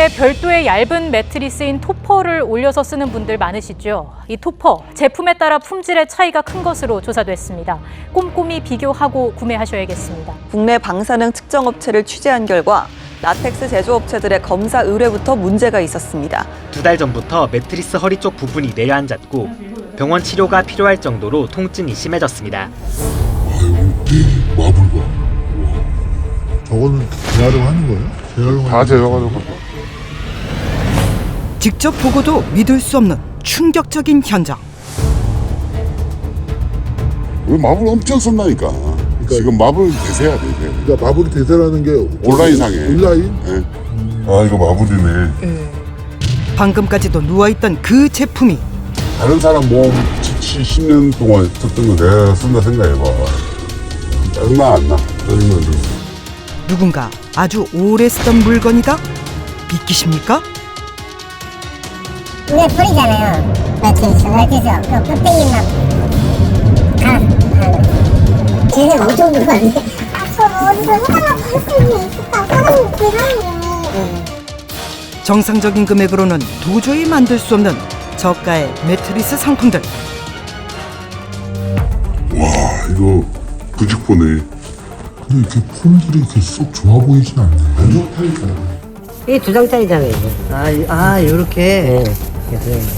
위에 별도의 얇은 매트리스인 토퍼를 올려서 쓰는 분들 많으시죠? 이 토퍼, 제품에 따라 품질의 차이가 큰 것으로 조사됐습니다. 꼼꼼히 비교하고 구매하셔야겠습니다. 국내 방사능 측정업체를 취재한 결과 라텍스 제조업체들의 검사 의뢰부터 문제가 있었습니다. 2달 전부터 매트리스 허리 쪽 부분이 내려앉았고 병원 치료가 필요할 정도로 통증이 심해졌습니다. 마블 봐. 저거는 재활용하는 거예요? 다 재활용하는 거. 직접 보고도 믿을 수 없는 충격적인 현장. 왜 마블 엄청 쓴다니까. 지금 마블 대세야 대세. 그러니까 마블이 대세라는 게 온라인상에. 온라인? 네. 아 이거 마블이네. 방금까지도 누워있던 그 제품이 다른 사람 몸 10년 동안 썼던 거 내가 쓴다 생각해봐. 짜증나 안 나? 짜증나 안 나? 누군가 아주 오래 쓰던 물건이다? 믿기십니까? 눈에 뿌리잖아요. 매트리스. 그래서 그 껍데기만 쟤는 엄청 들어갔네. 저 어디서 하나만 팔 수 있을까? 사람이 대단해. 정상적인 금액으로는 도저히 만들 수 없는 저가의 매트리스 상품들. 와 이거 부직포네. 근데 이렇게 폼들이 이렇게 쏙 좋아 보이진 않네. 안 좋다니까. 이게 2장짜리잖아요. 요렇게.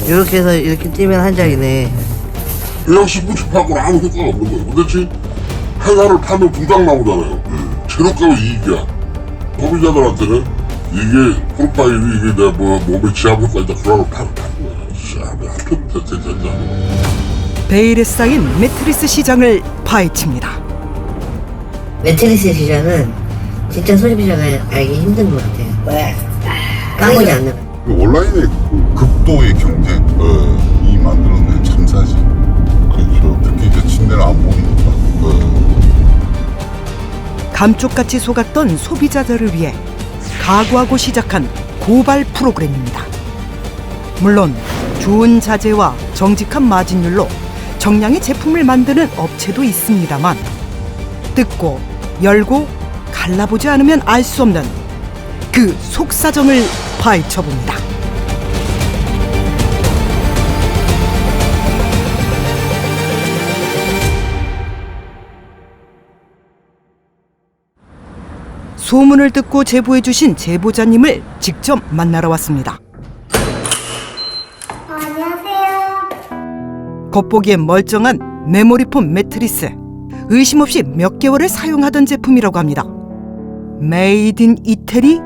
요렇게 해서 이렇게 띄면 한 장이네. 그냥 10분씩 팔고 아무 효과가 없는 거예요. 근데 하나를 파면 2장 나오잖아요. 재료값은 이익이야. 소비자들한테는 이게 프로파일이 이게 내 몸에 지압 효과 있다 그러면 파는 거야. 진짜. 베일에 쌓인 매트리스 시장을 파헤칩니다. 매트리스 시장은 진짜 소비자가 알기 힘든 것 같아요. 까보지 않는. 온라인의 극도의 경쟁이 만들어낸 참사지. 그렇죠. 특히 이제 침대를 안 보니까. 감쪽같이 속았던 소비자들을 위해 각오하고 시작한 고발 프로그램입니다. 물론 좋은 자재와 정직한 마진율로 정량의 제품을 만드는 업체도 있습니다만 뜯고 열고 갈라보지 않으면 알 수 없는 그 속사정을 파헤쳐봅니다. 소문을 듣고 제보해주신 제보자님을 직접 만나러 왔습니다. 안녕하세요. 겉보기엔 멀쩡한 메모리폼 매트리스. 의심 없이 몇 개월을 사용하던 제품이라고 합니다. 메이드 인 이태리?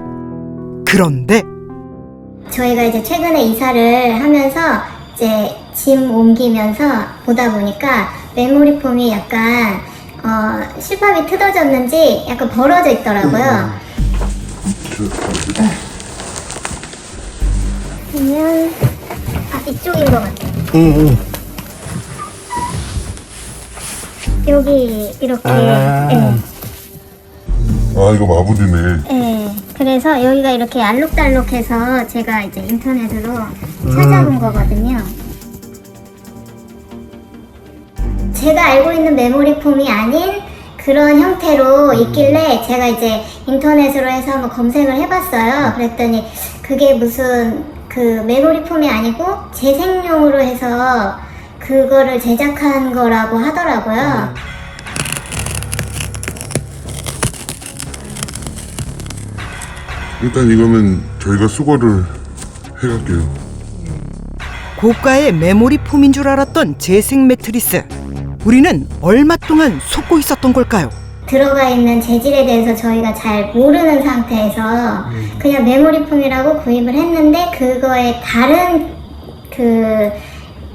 그런데 저희가 이제 최근에 이사를 하면서 이제 짐 옮기면서 보다 보니까 메모리 폼이 약간 실밥이 뜯어졌는지 약간 벌어져 있더라고요. 보면 이쪽인 것 같아요. 여기 이렇게. 이거 마블이네. 네. 그래서 여기가 이렇게 알록달록해서 제가 이제 인터넷으로 찾아본 거거든요. 제가 알고 있는 메모리 폼이 아닌 그런 형태로 있길래 제가 이제 인터넷으로 해서 한번 검색을 해봤어요. 그랬더니 그게 무슨 그 메모리 폼이 아니고 재생용으로 해서 그거를 제작한 거라고 하더라고요. 일단 이거는 저희가 수거를 해갈게요. 고가의 메모리 폼인 줄 알았던 재생 매트리스. 우리는 얼마 동안 속고 있었던 걸까요? 들어가 있는 재질에 대해서 저희가 잘 모르는 상태에서 그냥 메모리 폼이라고 구입을 했는데 그거에 다른 그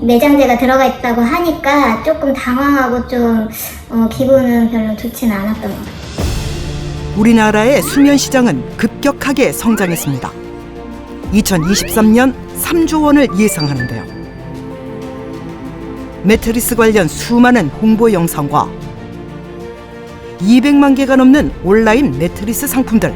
내장재가 들어가 있다고 하니까 조금 당황하고 좀 기분은 별로 좋지는 않았던 것 같아요. 우리나라의 수면 시장은 급격하게 성장했습니다. 2023년 3조 원을 예상하는데요. 매트리스 관련 수많은 홍보 영상과 200만 개가 넘는 온라인 매트리스 상품들.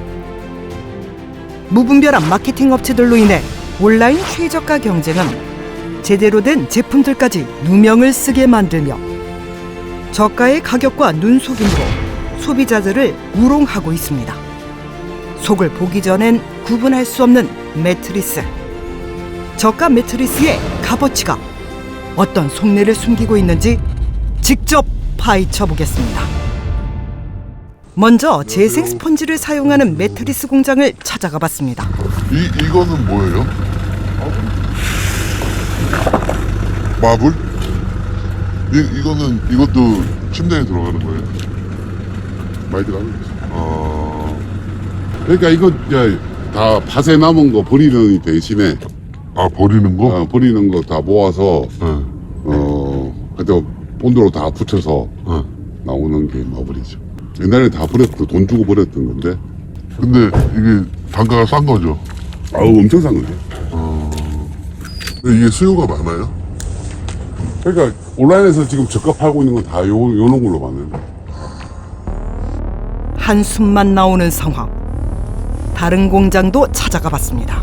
무분별한 마케팅 업체들로 인해 온라인 최저가 경쟁은 제대로 된 제품들까지 누명을 쓰게 만들며 저가의 가격과 눈속임으로 소비자들을 우롱하고 있습니다. 속을 보기 전엔 구분할 수 없는 매트리스. 저가 매트리스의 값어치가 어떤 속내를 숨기고 있는지 직접 파헤쳐 보겠습니다. 먼저 재생 스펀지를 사용하는 매트리스 공장을 찾아가 봤습니다. 이거는 뭐예요? 마블? 이것도 침대에 들어가는 거예요? 많이 들어가요? 그러니까 이거 이제 다 밭에 남은 거 버리는 대신에 버리는 거? 버리는 거 다 모아서 그때 본드로 다 붙여서 나오는 게 마블이죠. 옛날에 다 버렸던 돈 주고 버렸던 건데. 근데 이게 단가가 싼 거죠? 엄청 싼 거죠. 근데 이게 수요가 많아요? 그러니까 온라인에서 지금 저가 팔고 있는 건 다 요런 걸로 봤는데. 한숨만 나오는 상황. 다른 공장도 찾아가 봤습니다.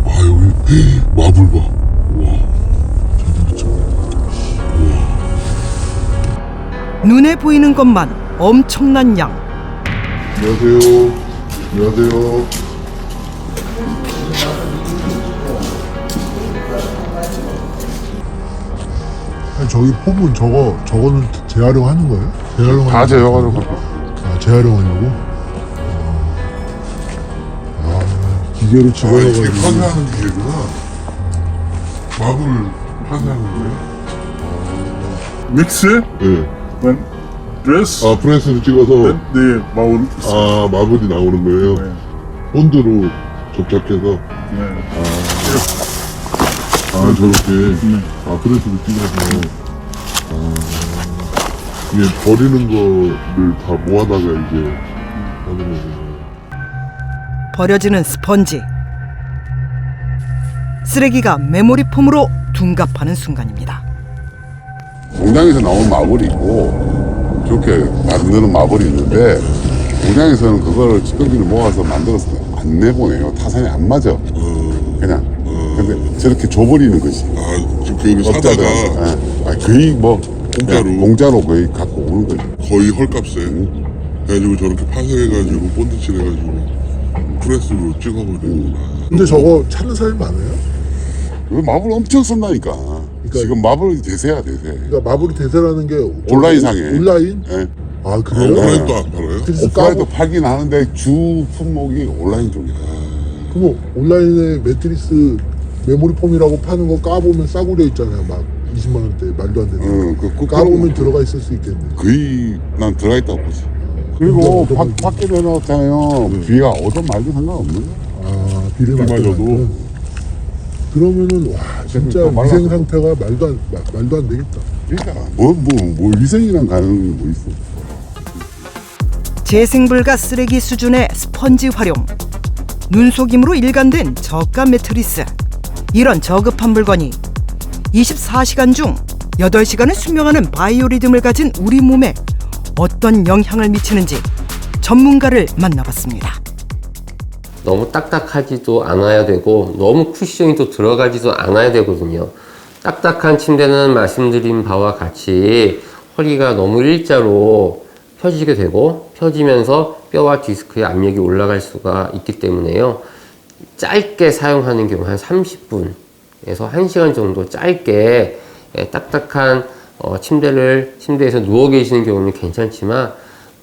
여기 마블 봐. 눈에 보이는 것만 엄청난 양. 안녕하세요. 안녕하세요. 아니, 저기 폼은 저거는 재활용하는 거예요? 다 재활용하려고. 재활용하려고? 기계로 집어넣어가지고. 이게 판매하는 기계구나. 마블 판매하는 거예요? 믹스? 네. 드레스? 프레스로 찍어서 네, 마블. 마블이 나오는 거예요. 네. 본드로 접착해서. 저렇게. 프레스로 찍어서. 이게 버리는 거를 다 모아다가 이제 하는 거고. 버려지는 스펀지. 쓰레기가 메모리 폼으로 둔갑하는 순간입니다. 공장에서 나온 마블이 있고 저렇게 만드는 마블이 있는데 공장에서는 그거를 찌꺼기를 모아서 만들어서 안 내보내요. 타산이 안 맞아. 그냥. 근데 저렇게 줘버리는 거지. 지금 그 사다가 거의 뭐 공짜로? 공짜로 거의 갖고 오는 거지. 거의 헐값에 그래가지고 저렇게 파쇄해가지고 본드칠해가지고 프레스로 찍어버리는구나. 근데 저거 찾는 사람이 많아요? 마블 엄청 쓴다니까. 지금 마블이 대세야 대세. 그러니까 마블이 대세라는 게 온라인상에. 온라인? 예. 그래요? 온라인도 안 팔아요? 오프라인도 팔긴 하는데 주 품목이 온라인 쪽이야. 그럼 온라인에 매트리스 메모리 폼이라고 파는 거 까보면 싸구려 있잖아요. 막 20만 원대 말도 안 되는. 까보면 들어가 있을 수 있겠네. 거의 난 들어가 있다고 보지. 그리고 밖에 내놓잖아요. 비가 오든 말든 상관없는 거야. 비를 맞아도. 그러면은 와 진짜 위생 상태가 말도 안 되겠다. 그러니까 뭐 위생이란 가능성이 뭐 있어. 재생불가 쓰레기 수준의 스펀지 활용. 눈속임으로 일관된 저가 매트리스. 이런 저급한 물건이 24시간 중 8시간을 수명하는 바이오리듬을 가진 우리 몸에 어떤 영향을 미치는지 전문가를 만나봤습니다. 너무 딱딱하지도 않아야 되고 너무 쿠션이 또 들어가지도 않아야 되거든요. 딱딱한 침대는 말씀드린 바와 같이 허리가 너무 일자로 펴지게 되고 펴지면서 뼈와 디스크에 압력이 올라갈 수가 있기 때문에요. 짧게 사용하는 경우 한 30분에서 1시간 정도 짧게 딱딱한 침대에서 누워 계시는 경우는 괜찮지만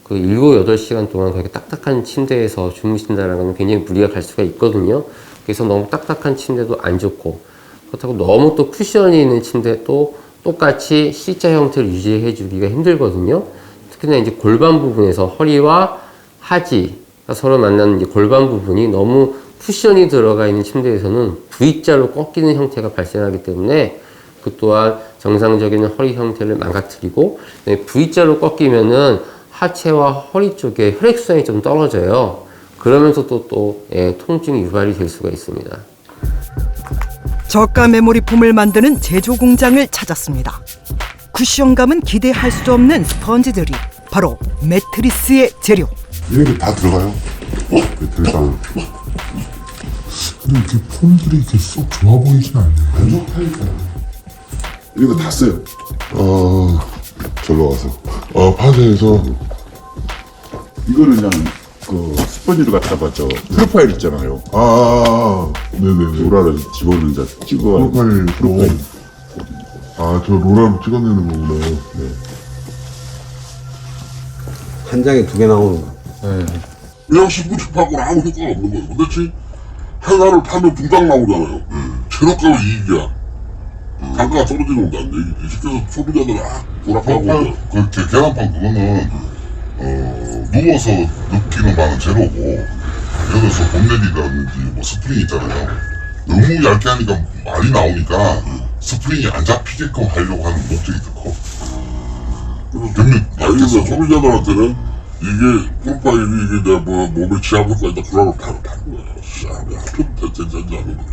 그 7, 8시간 동안 그렇게 딱딱한 침대에서 주무신다는 건 굉장히 무리가 갈 수가 있거든요. 그래서 너무 딱딱한 침대도 안 좋고 그렇다고 너무 또 쿠션이 있는 침대도 똑같이 C자 형태를 유지해 주기가 힘들거든요. 특히나 이제 골반 부분에서 허리와 하지가 서로 만나는 이제 골반 부분이 너무 쿠션이 들어가 있는 침대에서는 V자로 꺾이는 형태가 발생하기 때문에 그 또한 정상적인 허리 형태를 망가뜨리고 V자로 꺾이면은 하체와 허리 쪽에 혈액순환이 좀 떨어져요. 그러면서 또 통증이 유발이 될 수가 있습니다. 저가 메모리 폼을 만드는 제조 공장을 찾았습니다. 쿠션감은 기대할 수 없는 스펀지들이 바로 매트리스의 재료. 이런 게 다 들어가요. 들어가요. 근데 이렇게 폼들이 이렇게 쏙 좋아 보이진 않네요. 안 좋다니까. 이거 다 써요. 절로 와서. 파쇄해서 이거는 그냥 그 스펀지를 갖다가 저 프로파일 있잖아요. 네네네. 로라를 집어넣는 자 찍어. 프로파일. 저 로라로 찍어내는 거구나. 네. 한 장에 2개 나오는 거. 그냥 신부집하고는 아무 효과가 없는 거예요. 근데 하나를 파면 2장 나오잖아요. 재료값은 이익이야. 단가가 떨어지는 건데 안 돼. 이 시켜서 소비자들 돌아가고. 그 계란빵 그거는 누워서 느끼는 맛은 제로고 예를 들어서 본넷이라든지 뭐 스프링 있잖아요. 너무 얇게 하니까 많이 나오니까 스프링이 안 잡히게끔 하려고 하는 목적이 더 커. 그래서 소비자들한테는 이게 프로파일이 이게 내 몸에 지압 효과 있다 그러고 바로 파는 거예요. 되지 않는 거죠.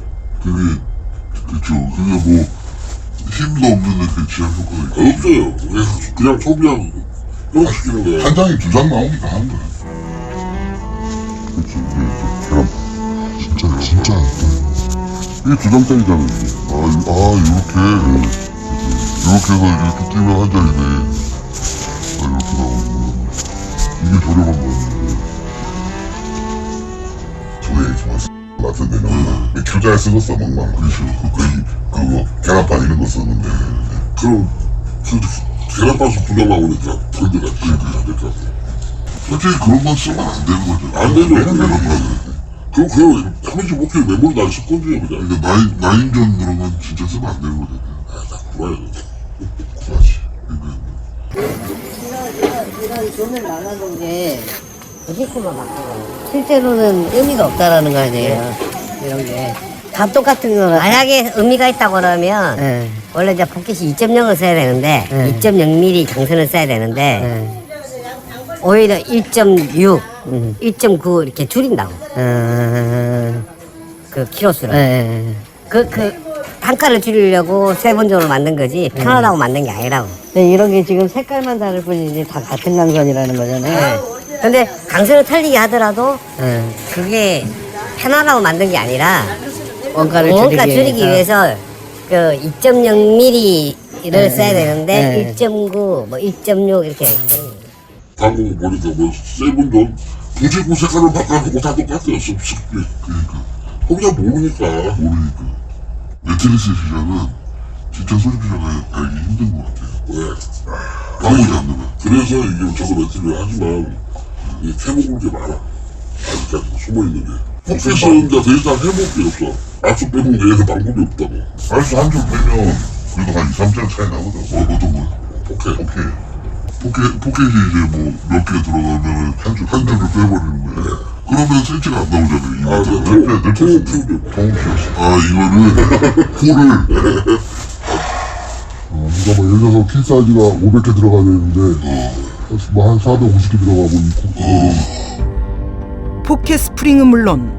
그쵸. 그게 뭐 힘도 없는데 그 지압 효과가 있고. 없어요. 그냥 소비하고 시키는 거예요. 한 장에 2장 나오니까 하는 거야. 그치. 계란 진짜 이게 2장짜리잖아요. 이렇게 해서 이렇게 끼면 한 장이네. 이렇게 나오고 이게 저렴한 거였는데 저희 같은 데는 교자에 쓰고 막 그렇죠. 그거 계란판 이런 거 썼는데 그럼 계란빵수 2장 나오니까 덜 들어가지. 솔직히 그런 건 쓰면 안 되는 거죠. 안 되죠. 매는 되는 거죠. 그럼 그냥 3.5kg 메모리도 안 쓸 건지 그냥. 그러니까 나인전 그런 건 진짜 쓰면 안 되는 거죠. 나 구해야 돼. 구하지. 이런 돈을 나눠준 게 무조건만 바꾸고 실제로는 의미가 없다라는 거 아니에요. 이런 게. 다 똑같은 거는 만약에 의미가 있다고 그러면 원래 이제 포켓이 2.0을 써야 되는데 2.0mm 강선을 써야 되는데 오히려 1.6, 1.9 이렇게 줄인다고. 그 키로수를. 그 단가를 줄이려고 세번적으로 만든 거지 편하다고 만든 게 아니라고. 근데 이런 게 지금 색깔만 다를 뿐이지 다 같은 강선이라는 거잖아요. 근데 강선을 틀리게 하더라도 그게 편하다고 만든 게 아니라 원가를 줄이기 위해서 그 2.0mm를 써야 되는데 1.9, 뭐 1.6 이렇게. 방금 보니까 뭐 세븐돈 굳이 그 색깔을 바꿔주고 다 똑같아요. 습습이. 그러니까 소비자 모르니까. 매트리스 시장은 진짜 소비자가 알기 힘든 것 같아요. 왜? 나오지 않는 거야. 그래서 이게 저거 매트를 하지만 이게 캐먹을 게 많아. 아직까지 숨어있는 게. 포켓은 이제 더 이상 해먹을 게 없어. 압수 빼먹는 게 얘는 방법이 없다고. 알수 한 줄 빼면 그래도 한 2, 3장 차이 나거든. 어떤 거야? 포켓이 이제 뭐 몇 개 들어가면 한 줄을 빼버리는 거야. 그러면 센치가 안 나오잖아요. 통은 피우죠. 통은 피웠어. 이거를 포를 누가 뭐 예를 들어서 킬 사이즈가 500개 들어가야 되는데 뭐 한 450개 들어가고 그거를 포켓 스프링은 물론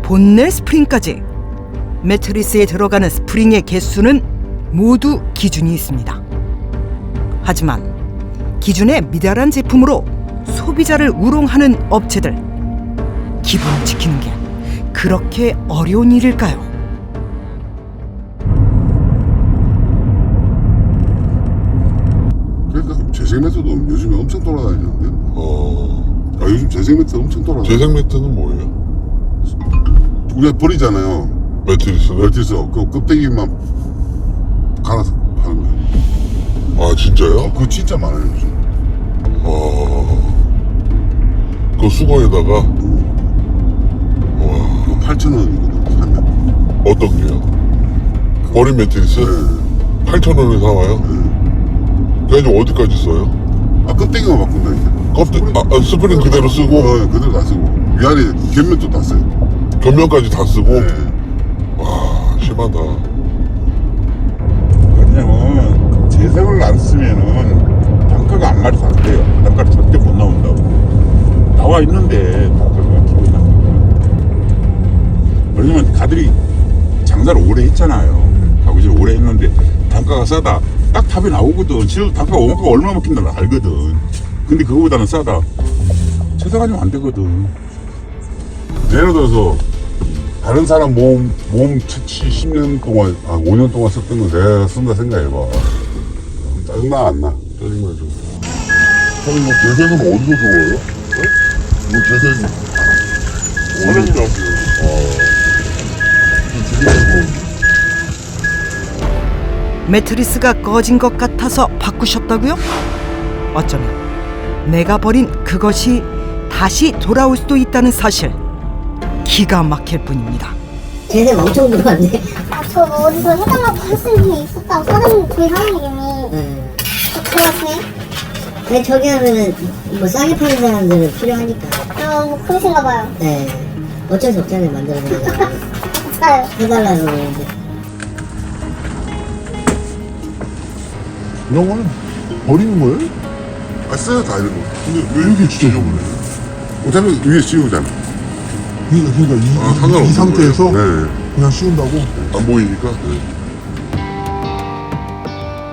본넷 스프링까지 매트리스에 들어가는 스프링의 개수는 모두 기준이 있습니다. 하지만 기준에 미달한 제품으로 소비자를 우롱하는 업체들, 기본을 지키는 게 그렇게 어려운 일일까요? 그러니까 재생 매트도 요즘에 엄청 돌아다니는데. 요즘 재생 매트 엄청 돌아다녀. 재생 매트는 뭐예요? 우리가 버리잖아요. 매트리스. 그 껍데기만 갈아서 하는 거야. 진짜요? 그거 진짜 많아요 요즘. 그 수거에다가 그거 8,000원이거든 사면. 어떤 게요? 버린 매트리스? 8,000원에 사와요? 그래가지고 어디까지 써요? 껍데기만 바꾼다 이제. 스프링 그대로 쓰고 그대로 다 쓰고 위아래 곁면도 다 써요. 겉면까지 다 쓰고. 와, 심하다. 왜냐면 재생을 안 쓰면은 단가가 안 맞아서 안 돼요. 단가를 절대 못 나온다고. 나와 있는데 단가가 기본이 안 나와요. 왜냐면 다들이 장사를 오래 했잖아요. 가구질 오래 했는데 단가가 싸다. 딱 답이 나오거든. 실제로 단가가 원가가 얼마 먹힌다 알거든. 근데 그거보다는 싸다. 재생하면 안 되거든. 예를 들어서 다른 사람 모험 채취 10년 동안 5년 동안 썼던 거 내가 쓴다 생각해봐. 짜증나 안 나? 짜증나죠. 그럼 뭐 재생은 어디서 들어와요? 이거 재생이. 어렵다. 매트리스가 꺼진 것 같아서 바꾸셨다고요? 어쩌면 내가 버린 그것이 다시 돌아올 수도 있다는 사실. 기가 막힐 뿐입니다. 재생 엄청 들어왔네. 저 어디서 해달라고 했을 게 있었다고 사장님 그 사장님이 그렇게 근데 저기 하면은 뭐 싸게 파는 사람들은 필요하니까. 뭐 그러신가 봐요. 네. 어쩔 수 없잖아요, 만들어서. 맞아요. 해달라고 그러는데. 이런 거는 버리는 거예요? 써요 다 이런 거. 근데 왜 이렇게 지저분해? 어차피 위에 씌우잖아. 그러니까 이 상관없는 상태에서 거예요. 네. 그냥 씌운다고? 안 보이니까.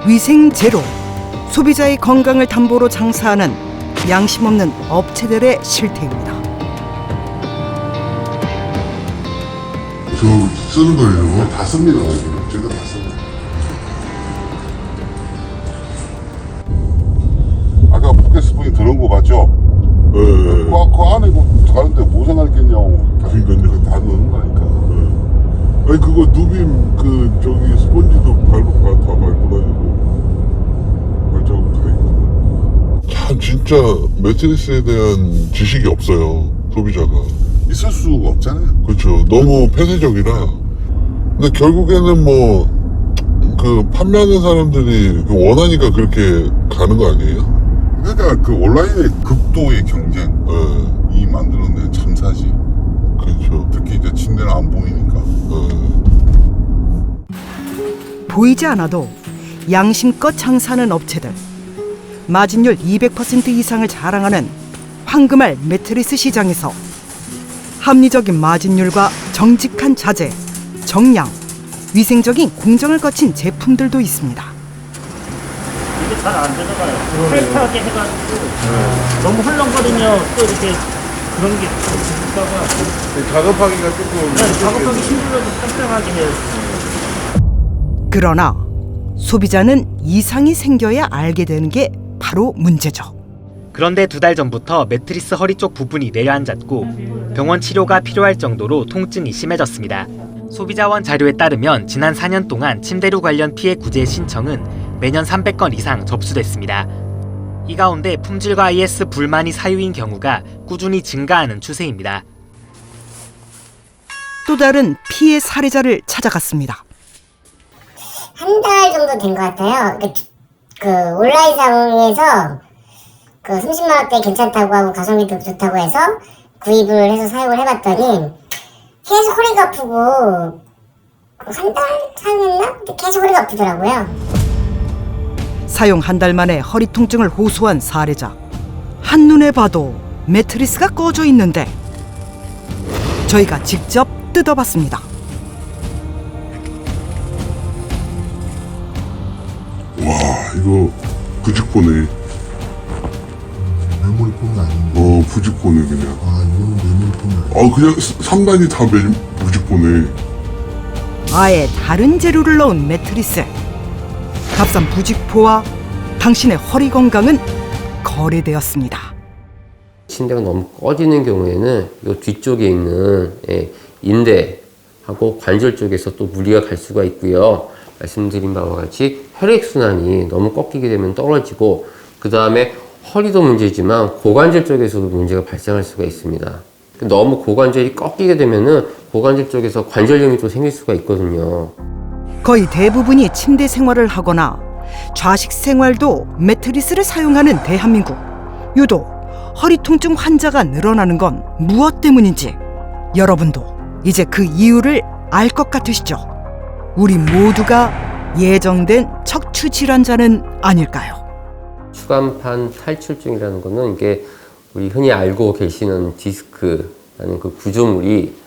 위생 제로, 소비자의 건강을 담보로 장사하는 양심 없는 업체들의 실태입니다. 저 쓰는 거예요. 다 씁니다. 제가 다 씁니다. 아까 포켓 스푼이 들어온 거 봤죠? 네. 그 안에 뭐 다른데 뭐 생각했냐고. 그러니까요. 다 넣는 거니까. 아니 그거 누빔 그 저기 스펀지도 다 밟고 다니고 발자국 다 있고. 참 진짜 매트리스에 대한 지식이 없어요 소비자가. 있을 수가 없잖아요. 그렇죠. 너무 폐쇄적이라. 근데 결국에는 뭐 그 판매하는 사람들이 원하니까 그렇게 가는 거 아니에요? 그러니까 그 온라인의 극도의 경쟁이 만들어낸 참사지. 그렇죠. 특히 이제 침대는 안 보이니까. 보이지 않아도 양심껏 장사하는 업체들. 마진율 200% 이상을 자랑하는 황금알 매트리스 시장에서 합리적인 마진율과 정직한 자재, 정량, 위생적인 공정을 거친 제품들도 있습니다. 이게 잘 안 되잖아요. 타이트하게 해가지고 너무 헐렁거리면 또 이렇게 그런 게 있을까봐. 작업하기가 조금. 네, 작업하기 힘들어도 깜짝하게 해요. 그러나 소비자는 이상이 생겨야 알게 되는 게 바로 문제죠. 그런데 2달 전부터 매트리스 허리 쪽 부분이 내려앉았고 병원 치료가 필요할 정도로 통증이 심해졌습니다. 소비자원 자료에 따르면 지난 4년 동안 침대류 관련 피해 구제 신청은 매년 300건 이상 접수됐습니다. 이 가운데 품질과 IS 불만이 사유인 경우가 꾸준히 증가하는 추세입니다. 또 다른 피해 사례자를 찾아갔습니다. 한 달 정도 된 것 같아요. 그 온라인상에서 그 30만 원대 괜찮다고 하고 가성비도 좋다고 해서 구입을 해서 사용을 해봤더니 계속 허리가 아프고 한 달 사용했나? 계속 허리가 아프더라고요. 사용 한 달 만에 허리 통증을 호소한 사례자. 한눈에 봐도 매트리스가 꺼져 있는데 저희가 직접 뜯어봤습니다. 와 이거 부직포네. 메모리폼이 아닌데. 부직포네 그냥. 이거는 메모리폼이 아니야. 그냥 3단이 다 부직포네. 아예 다른 재료를 넣은 매트리스. 값싼 부직포와 당신의 허리 건강은 거래되었습니다. 침대가 너무 꺼지는 경우에는 이 뒤쪽에 있는 인대하고 관절 쪽에서 또 무리가 갈 수가 있고요. 말씀드린 바와 같이 혈액순환이 너무 꺾이게 되면 떨어지고, 그 다음에 허리도 문제지만 고관절 쪽에서도 문제가 발생할 수가 있습니다. 너무 고관절이 꺾이게 되면은 고관절 쪽에서 관절염이 또 생길 수가 있거든요. 거의 대부분이 침대 생활을 하거나 좌식 생활도 매트리스를 사용하는 대한민국. 유독 허리 통증 환자가 늘어나는 건 무엇 때문인지 여러분도 이제 그 이유를 알 것 같으시죠? 우리 모두가 예정된 척추 질환자는 아닐까요? 추간판 탈출증이라는 거는 이게 우리 흔히 알고 계시는 디스크라는 그 구조물이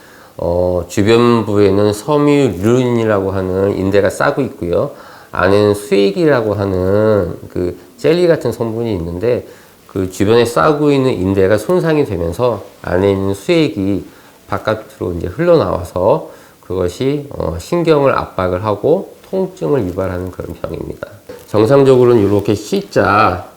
주변부에는 섬유륜이라고 하는 인대가 싸고 있고요. 안에는 수액이라고 하는 그 젤리 같은 성분이 있는데, 그 주변에 싸고 있는 인대가 손상이 되면서 안에 있는 수액이 바깥으로 이제 흘러나와서 그것이 신경을 압박을 하고 통증을 유발하는 그런 병입니다. 정상적으로는 이렇게 C자,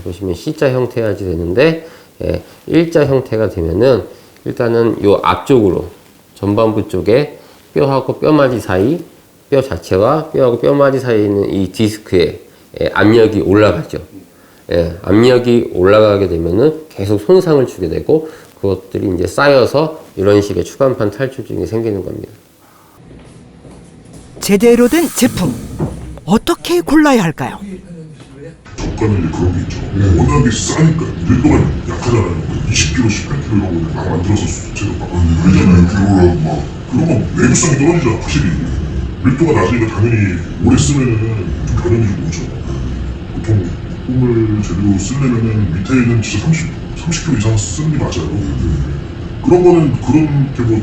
보시면 C자 형태야지 되는데 예, 일자 형태가 되면은 일단은 요 앞쪽으로 전반부 쪽에 뼈하고 뼈마디 사이, 뼈 자체와 뼈하고 뼈마디 사이에 있는 이 디스크에 압력이 올라가죠. 예, 압력이 올라가게 되면은 계속 손상을 주게 되고 그것들이 이제 쌓여서 이런 식의 추간판 탈출증이 생기는 겁니다. 제대로 된 제품 어떻게 골라야 할까요? 저가는 이제 그런 게 있죠. 워낙에 싸니까 밀도가 약하잖아요. 20kg, 18kg 이런 거 막 만들어서 제가 막 알잖아요. 기로랑 막 그런 건 내구성이 떨어지죠. 확실히 밀도가 낮으니까 당연히 오래 쓰면은 좀 변형이 좀 오죠. 보통 폼을 제대로 쓰려면은 밑에는 진짜 30kg 이상 쓰는 게 맞아요. 그런 거는 그런 게 뭐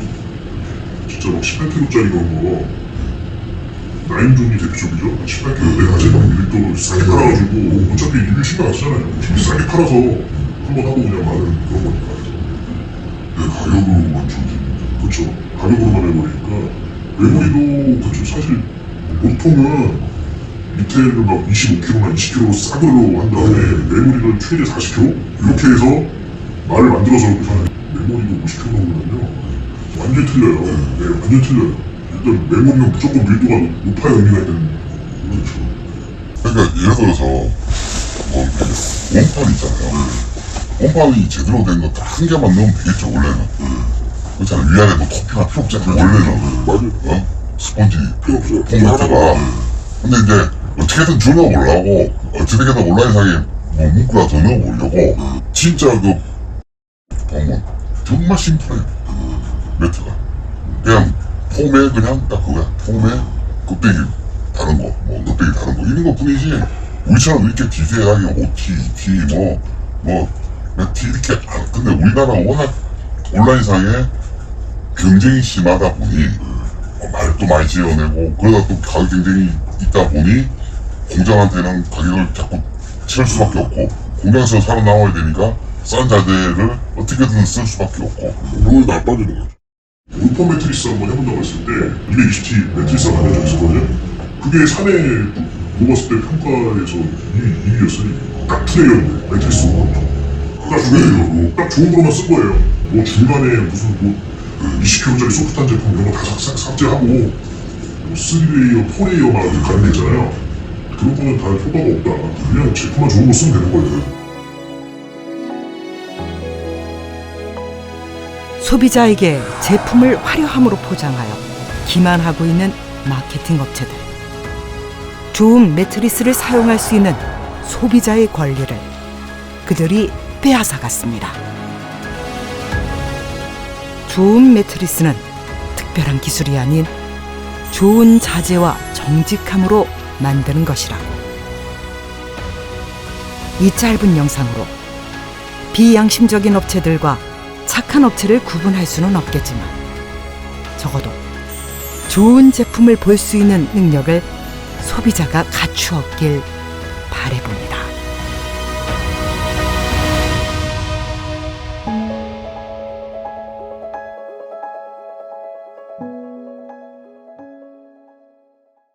진짜 막 18kg짜리 그런 거 라인존이 대표적이죠. 18kg 내 가지고 밀도를 싸게 팔아가지고 어차피 리뷰 신경 안 쓰잖아요. 싸게 팔아서 한번 하고 그냥 마는 그런 거니까. 네, 가격으로만 그렇죠. 가격으로만 해버리니까 메모리도 그렇죠. 사실 보통은 밑에를 막 25kg나 20kg 싸들로 한 다음에 메모리를 최대 40kg 이렇게 해서 말을 만들어서 이렇게 사는 메모리도 50kg 정도면요 완전 틀려요. 네, 완전 틀려요. 일단 메모리는 무조건 밀도가 높아야 의미가 있는 거죠. 그러니까 예를 들어서 뭐 원판 있잖아요. 원판이 제대로 된 거 딱 한 개만 넣으면 되겠죠 원래는. 그렇잖아요. 위아래 뭐 토핑할 필요 없잖아요. 원래는 스펀지 폼매트가. 근데 이제 어떻게든 더 넣어보려고 어떻게든 온라인상에 뭐 문구라 더 넣어보려고 진짜 그 보면 정말 심플해요. 매트가 그냥 폼에 그냥 딱 그거야. 폼에 껍데기 다른 거, 뭐 껍데기 다른 거 이런 거 뿐이지 우리처럼 이렇게 디테일하게 OT, ET, 뭐 T 이렇게 근데 우리나라가 워낙 온라인상에 경쟁이 심하다 보니 말도 많이 지어내고 그러다 또 가격 경쟁이 있다 보니 공장한테는 가격을 자꾸 치를 수밖에 없고 공장에서 살아남아야 되니까 싼 자재를 어떻게든 쓸 수밖에 없고 너무 나빠지는 거죠. 올폰 매트리스 한번 해본다고 했을 때 220T 매트리스가 만들어져 있었거든요. 그게 3회 먹었을 때 평가에서 2위였어요. 딱 플레이였는데 매트리스가 딱 중요해요. 딱 좋은 거로만 쓴 거예요. 뭐 중간에 무슨 뭐 20kg짜리 소프트한 제품 이런 거 다 삭제하고 뭐 3레이어, 4레이어 막 이렇게 가는 게 있잖아요. 그런 거는 다 효과가 없다. 그냥 제품만 좋은 거 쓰면 되는 거예요. 소비자에게 제품을 화려함으로 포장하여 기만하고 있는 마케팅 업체들. 좋은 매트리스를 사용할 수 있는 소비자의 권리를 그들이 빼앗아갔습니다. 좋은 매트리스는 특별한 기술이 아닌 좋은 자재와 정직함으로 만드는 것이라고. 이 짧은 영상으로 비양심적인 업체들과 착한 업체를 구분할 수는 없겠지만 적어도 좋은 제품을 볼 수 있는 능력을 소비자가 갖추었길 바라봅니다.